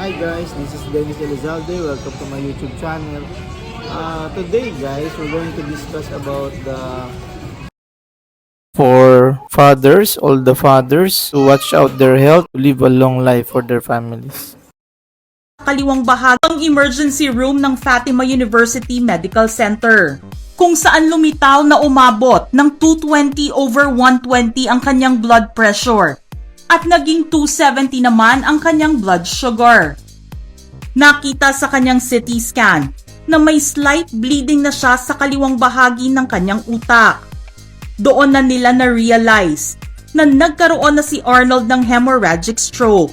Hi guys, this is Dennis Elizalde. Welcome to my YouTube channel. Today guys, we're going to discuss about the for fathers, all the fathers to watch out their health, to live a long life for their families. Kaliwang bahagi ng emergency room ng Fatima University Medical Center, kung saan lumitaw na umabot ng 220/120 ang kanyang blood pressure at naging 270 naman ang kanyang blood sugar. Nakita sa kanyang CT scan na may slight bleeding na siya sa kaliwang bahagi ng kanyang utak. Doon na nila na-realize na nagkaroon na si Arnold ng hemorrhagic stroke.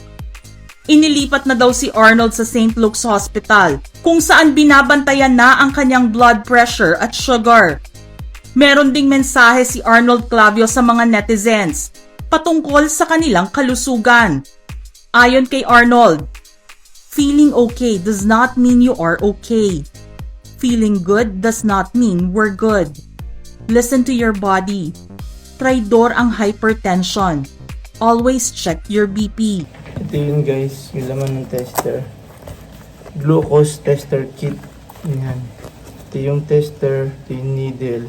Inilipat na daw si Arnold sa St. Luke's Hospital kung saan binabantayan na ang kanyang blood pressure at sugar. Meron ding mensahe si Arnold Clavio sa mga netizens patungkol sa kanilang kalusugan. Ayon kay Arnold, feeling okay does not mean you are okay. Feeling good does not mean we're good. Listen to your body. Traidor ang hypertension. Always check your BP. Ito yun guys, yung laman ng tester. Glucose tester kit. Yan. Ito yung tester, ito yung needle,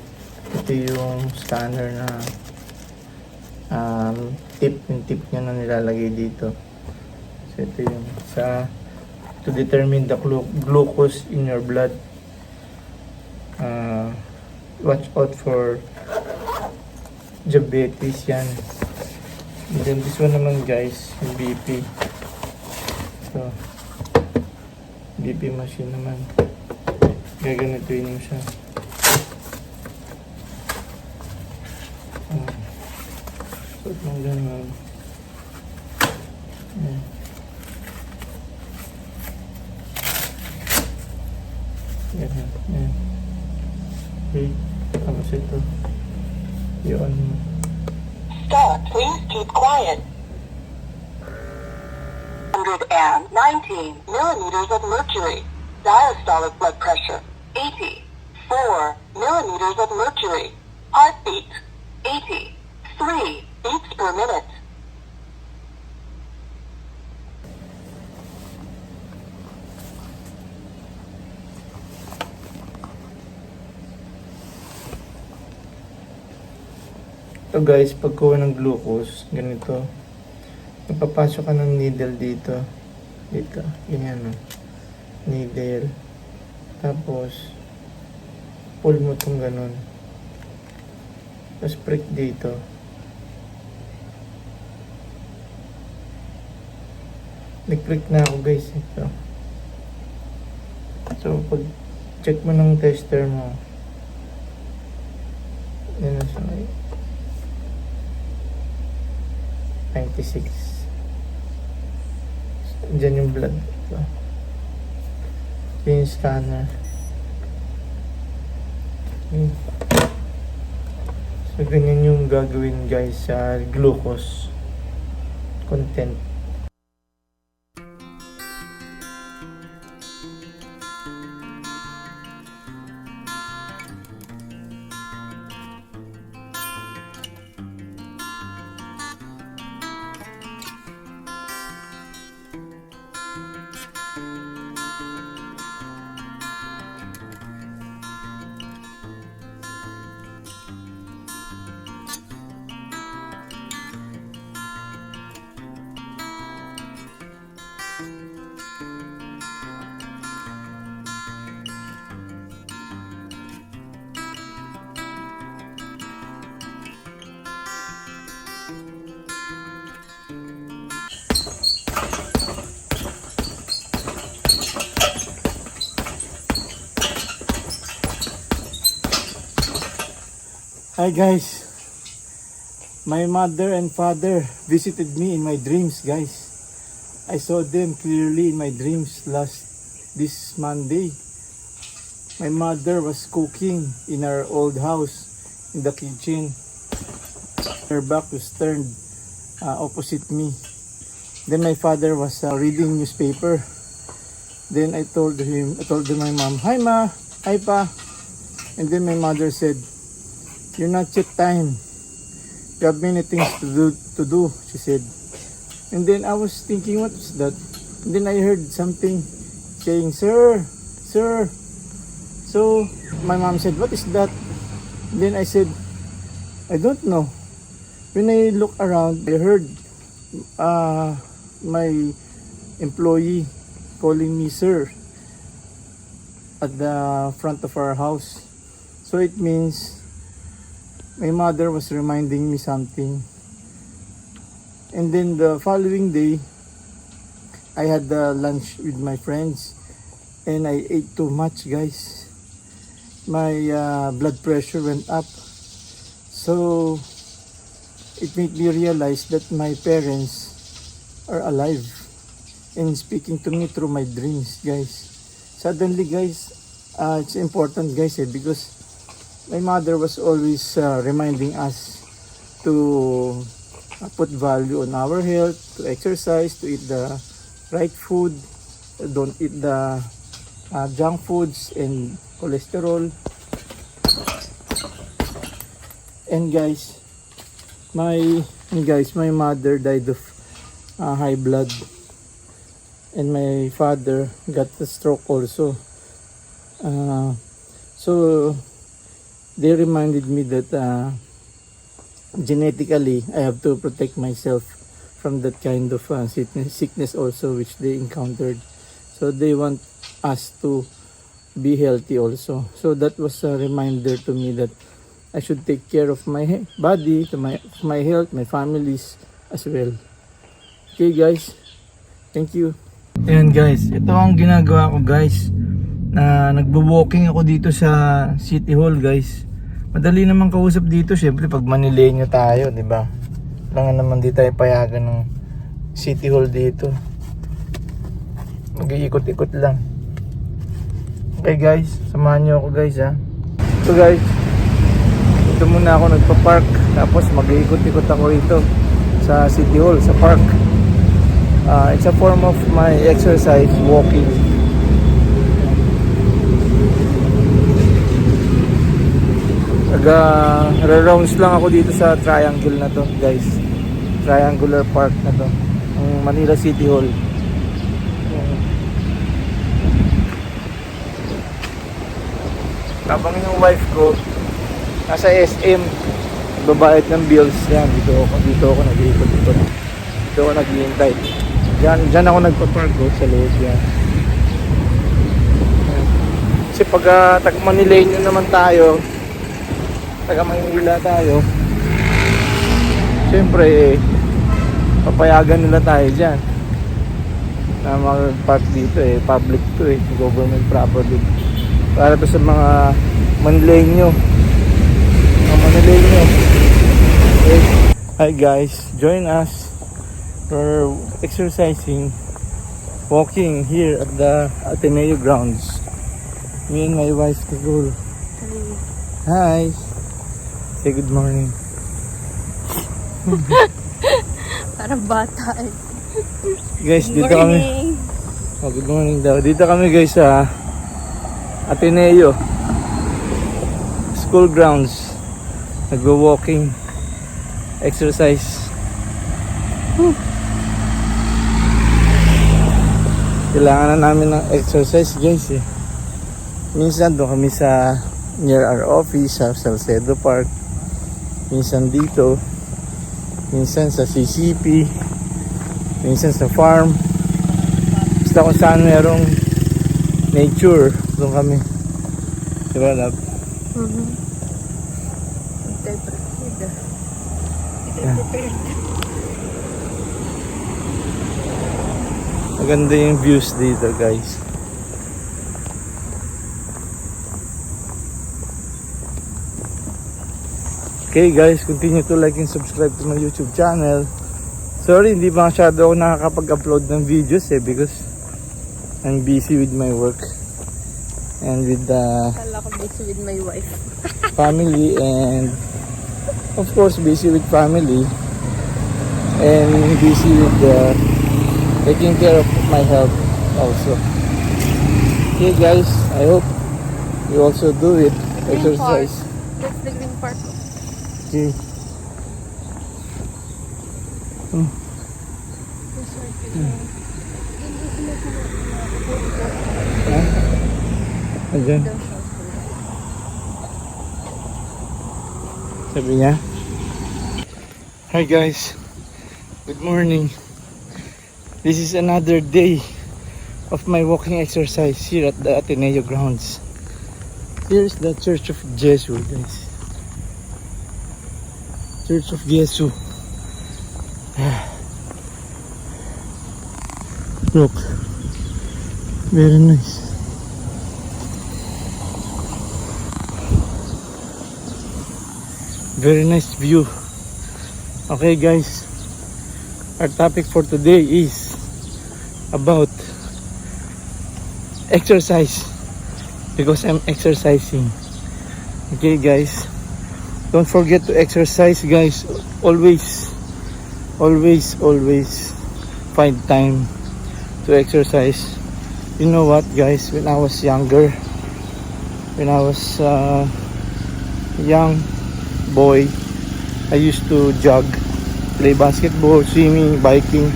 ito yung scanner na yung tip niya na nilalagay dito. So ito yung to determine the glucose in your blood. Watch out for diabetes yan. And then this one naman guys, yung BP. So BP machine naman. Gaganituin mo siya. So itong ganun. Ayan. Ayan. Ayan. Okay. Tapos ito. Yun. Stop, please keep quiet. 119 millimeters of mercury. Diastolic blood pressure, 84 millimeters of mercury. Heartbeat, 83 beats per minute. So guys, pagkuha ng glucose, ganito. Napapasok ka ng needle dito. Dito. Ganyan o. Needle. Tapos, pull mo itong ganun. Tapos prick dito. Nag-prick na ako guys. Ito. So, pag check mo ng tester mo, yan na siya. 96. Diyan yung blood. Ito. Ito yung scanner. Okay. So, ganyan yung gagawin guys sa glucose content. Hi guys, my mother and father visited me in my dreams guys. I saw them clearly in my dreams this Monday. My mother was cooking in our old house in the kitchen. Her back was turned opposite me. Then my father was reading newspaper. Then I told my mom, "Hi ma, hi pa." And then my mother said, "You're not yet time. You have many things to do," she said. And then I was thinking, what was that? Then I heard something saying, "Sir, sir." So my mom said, "What is that?" Then I said, "I don't know." When I look around, I heard my employee calling me sir at the front of our house. So it means my mother was reminding me something. And then the following day, I had lunch with my friends and I ate too much, guys. My blood pressure went up. So it made me realize that my parents are alive and speaking to me through my dreams, guys. Suddenly, guys, it's important, guys, because my mother was always reminding us to put value on our health, to exercise, to eat the right food, don't eat the junk foods and cholesterol. And guys, my mother died of high blood, and my father got a stroke also. So they reminded me that genetically I have to protect myself from that kind of sickness also which they encountered. So they want us to be healthy also. So that was a reminder to me that I should take care of my body, to my health, my families as well. Okay guys, thank you. Ayan guys, ito ang ginagawa ko guys. Nagbo-walking ako dito sa City Hall guys. Madali naman kausap dito, syempre pag Manileño tayo, di ba? Kailangan naman di tayo payagan ng City Hall dito. Mag-iikot-ikot lang. Okay guys, samahan nyo ako guys ha. So guys, ito muna ako nagpa-park, tapos mag-iikot-ikot ako rito sa City Hall, sa park. It's a form of my exercise, walking. Rounds lang ako dito sa triangle na to guys, triangular park na to, ang Manila City Hall. Habang yung wife ko nasa SM, babayad ng bills, yan, dito ako nag-iikot-ikot, dito ako naghihintay, dyan ako nagpa-park sa loob yan. Kasi pag taga Manileño naman tayo, taga Maynila tayo, syempre papayagan nila tayo dyan na mag-park dito, public to, government property, para to sa mga Manileño. Okay. Hi guys, join us for exercising, walking here at the Ateneo grounds. Me and my wife Tigul. Hi. Say good morning. Parang bata eh. Guys, dito kami. Oh, good morning daw. Dito kami guys sa Ateneo School grounds. Nagwo-walking, exercise. Kailangan na namin ng exercise guys eh. Minsan doon kami sa near our office sa Salcedo Park, minsan dito, minsan sa CCP, minsan sa farm, basta kung saan merong nature, doon kami, diba love? Maganda yung views dito guys. Okay guys, continue to like and subscribe to my YouTube channel. Sorry, hindi pa masyado ako nakakapag-upload ng videos because I'm busy with my work and with the Kala ko busy with my wife. family, and of course busy with family and busy with taking care of my health also. Okay guys, I hope you also do it, exercise. That's the green part. Okay. This Ayan. Sabi niya. Hi guys. Good morning. This is another day of my walking exercise here at the Ateneo grounds. Here's the Church of Jesus, guys. Church of Jesus. Look. Very nice. Very nice view. Okay guys, our topic for today is about exercise, because I'm exercising. Okay guys, don't forget to exercise guys. Always find time to exercise. You know what guys, when I was younger, when I was young boy, I used to jog, play basketball, swimming, biking.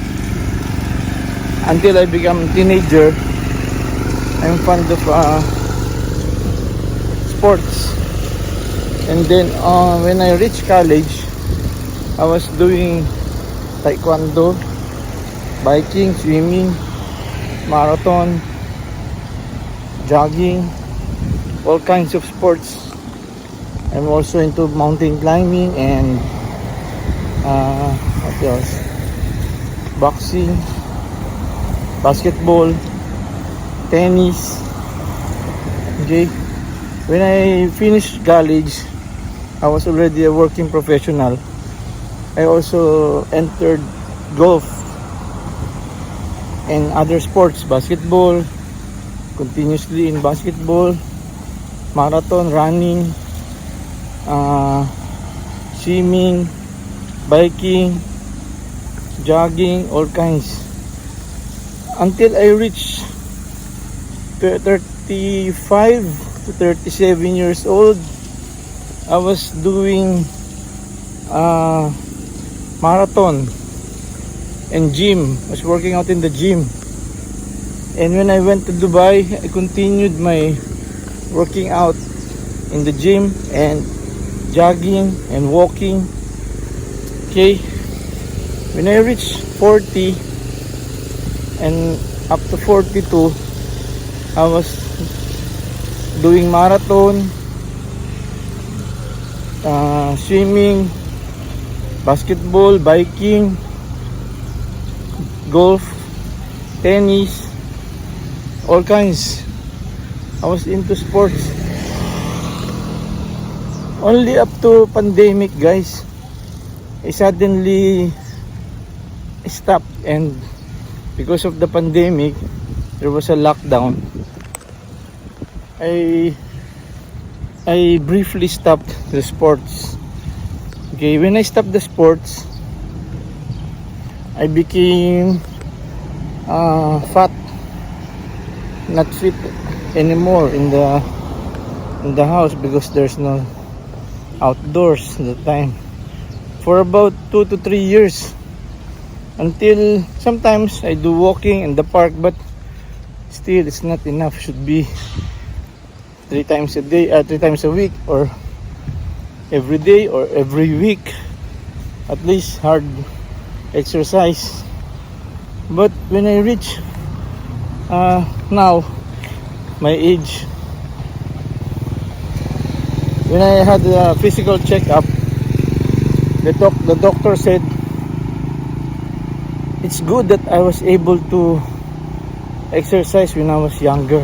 Until I become a teenager, I'm fond of sports. And then when I reached college, I was doing taekwondo, biking, swimming, marathon, jogging, all kinds of sports. I'm also into mountain climbing and what else? Boxing, basketball, tennis. Okay. When I finished college, I was already a working professional. I also entered golf and other sports, basketball, continuously in basketball, marathon, running, swimming, biking, jogging, all kinds. Until I reached 35 to 37 years old, I was doing marathon and gym. I was working out in the gym. And when I went to Dubai, I continued my working out in the gym and jogging and walking. Okay, when I reached 40 and up to 42, I was doing marathon, swimming, basketball, biking, golf, tennis, all kinds. I was into sports. Only up to pandemic guys, I suddenly stopped, and because of the pandemic there was a lockdown. I briefly stopped the sports. Okay, when I stopped the sports, I became fat, not fit anymore in the house because there's no outdoors at the time, for about 2 to 3 years, until sometimes I do walking in the park, but still it's not enough. Should be 3 times a day, 3 times a week, or every day or every week, at least hard exercise. But when I reach now my age, when I had a physical checkup, the doctor said it's good that I was able to exercise when I was younger.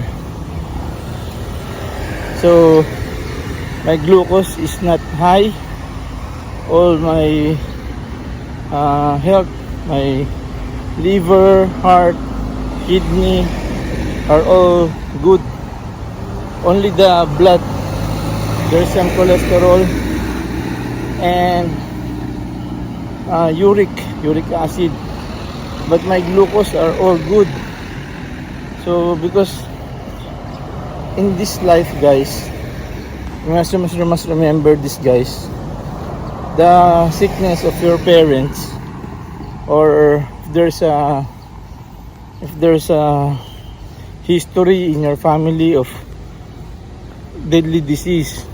So my glucose is not high. All my health, my liver, heart, kidney are all good. Only the blood, there's some cholesterol and uric acid, but my glucose are all good. So because in this life guys, you must remember this guys, the sickness of your parents or there's a history in your family of deadly disease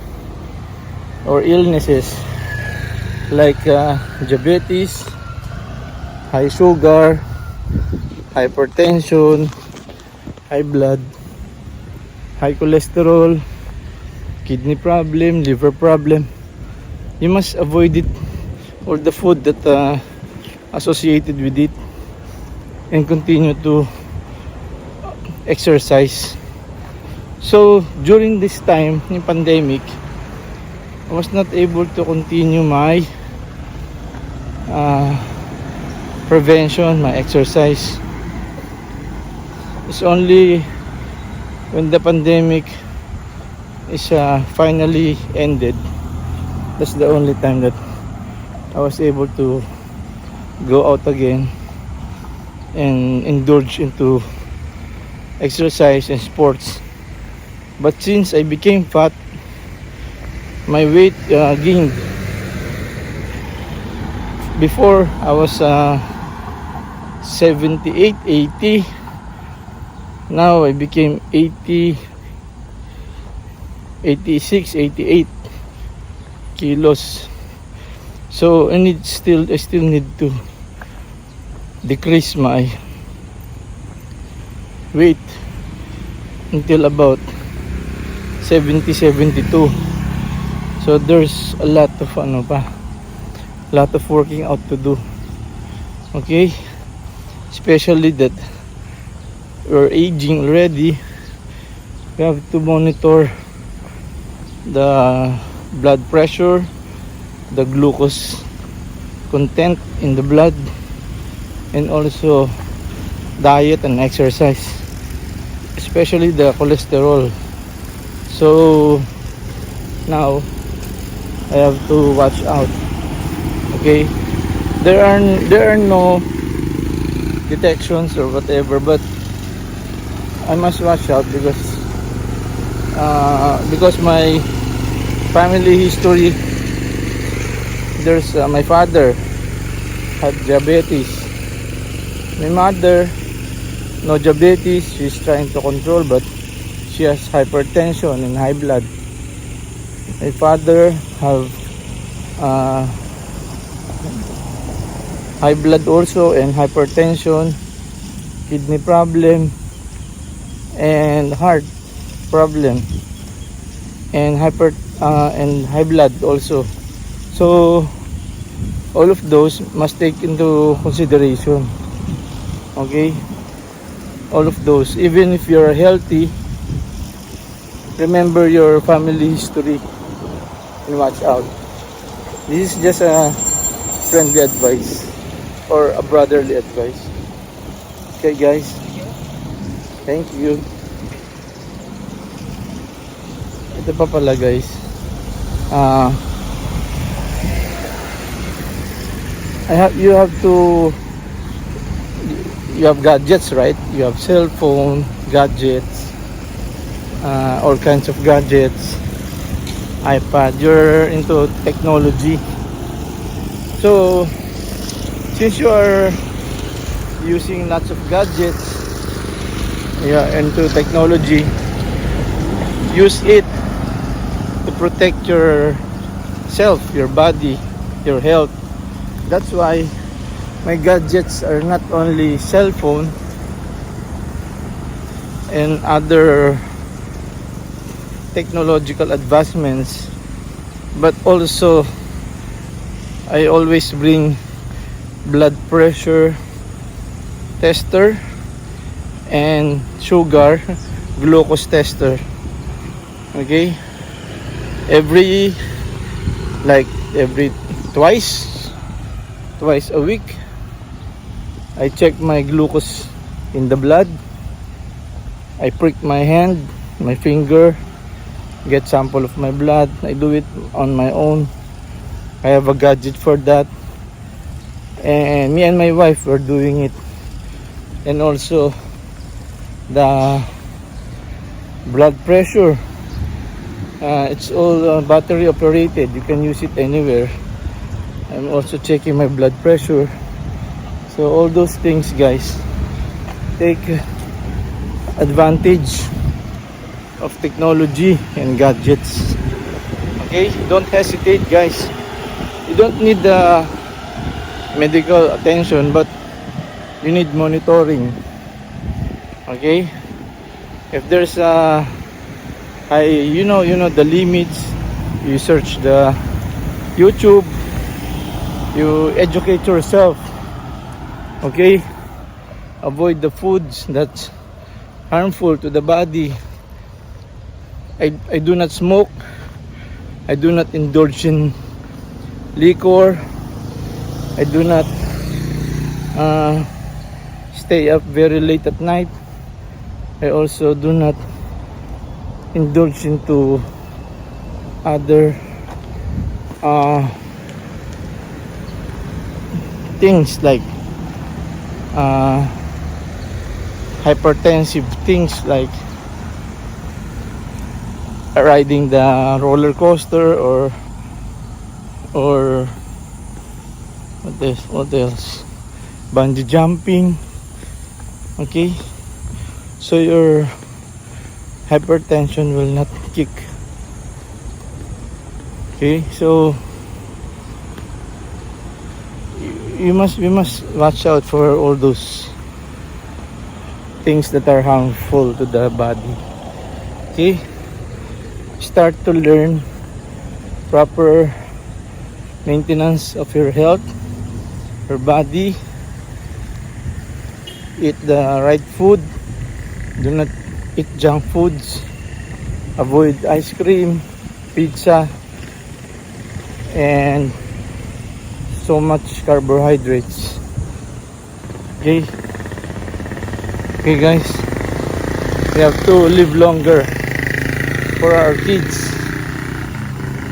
or illnesses like diabetes, high sugar, hypertension, high blood, high cholesterol, kidney problem, liver problem, you must avoid it or the food that associated with it, and continue to exercise. So during this time in pandemic, I was not able to continue my prevention, my exercise. It's only when the pandemic is finally ended, that's the only time that I was able to go out again and indulge into exercise and sports. But since I became fat, my weight gained. Before I was 78, 80. Now I became 80, 86, 88 kilos. So I still need to decrease my weight until about 70, 72. So there's a lot of working out to do. Okay, especially that we're aging already. We have to monitor the blood pressure, the glucose content in the blood, and also diet and exercise, especially the cholesterol. So now I have to watch out. Okay, there are no detections or whatever, but I must watch out because my family history, there's my father had diabetes, my mother no diabetes, she's trying to control, but she has hypertension and high blood. My father have high blood also and hypertension, kidney problem, and heart problem, and high blood also. So all of those must take into consideration. Okay, all of those. Even if you're healthy, remember your family history and watch out. This is just a friendly advice or a brotherly advice. Okay guys, thank you. Ito pa pala guys, you have gadgets, right? You have cell phone gadgets, all kinds of gadgets, iPad. You're into technology. So since you are using lots of gadgets, into technology, use it to protect yourself, your body, your health. That's why my gadgets are not only cell phone and other technological advancements, but also I always bring blood pressure tester and sugar glucose tester. Okay, every twice a week I check my glucose in the blood. I prick my hand, my finger, get sample of my blood. I do it on my own. I have a gadget for that, and me and my wife were doing it. And also the blood pressure, it's all battery operated. You can use it anywhere. I'm also checking my blood pressure, So all those things, guys, take advantage of technology and gadgets. Okay, don't hesitate, guys. You don't need the medical attention, but you need monitoring. Okay, if there's a you know the limits, you search the YouTube, you educate yourself. Okay, avoid the foods that's harmful to the body. I do not smoke. I do not indulge in liquor. I do not stay up very late at night. I also do not indulge into other things like hypertensive things like riding the roller coaster or what else, bungee jumping. Okay, so your hypertension will not kick. Okay, so we must watch out for all those things that are harmful to the body. Okay, start to learn proper maintenance of your health, your body. Eat the right food. Do not eat junk foods. Avoid ice cream, pizza, and so much carbohydrates. Okay, guys, we have to live longer for our kids,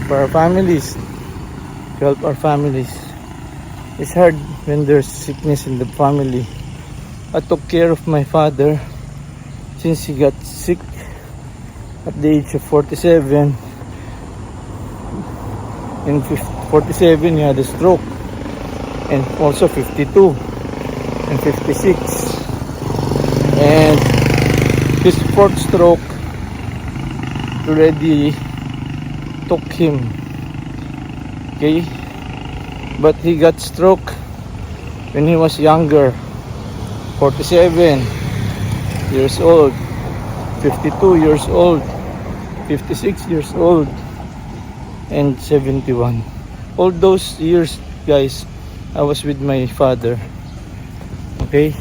for our families, to help our families. It's hard when there's sickness in the family. I took care of my father since he got sick at the age of 47. In 47 he had a stroke, and also 52 and 56, and his fourth stroke already took him. Okay, but he got stroke when he was younger, 47 years old, 52 years old, 56 years old, and 71. All those years, guys, I was with my father. Okay,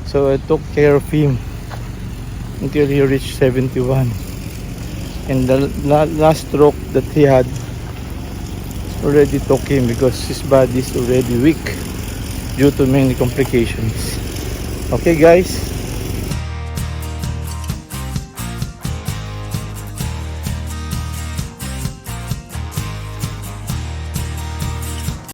so I took care of him until he reached 71, and the last stroke that he had already took him because his body is already weak due to many complications. Okay, guys,